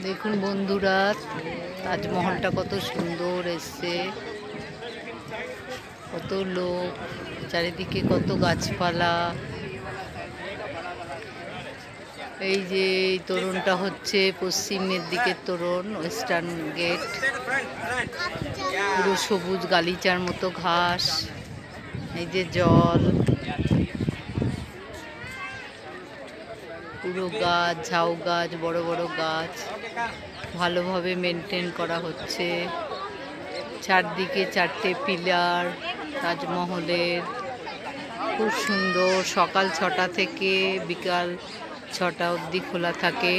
দেখুন বন্ধুরা, তাজমহলটা কত সুন্দর এসছে, কত লোক, চারিদিকে কত গাছপালা। এই যে এই তোরণটা হচ্ছে পশ্চিমের দিকের তোরণ, ওয়েস্টার্ন গেট। পুরো সবুজ গালিচার মতো ঘাস, এই যে জল, পুরো গাছ, ঝাউ গাছ, বড় বড় গাছ, ভালোভাবে মেনটেন করা হচ্ছে। চারদিকে চারটে পিলার তাজমহলের, খুব সুন্দর। সকাল 6টা থেকে বিকাল 6টা অবধি খোলা থাকে।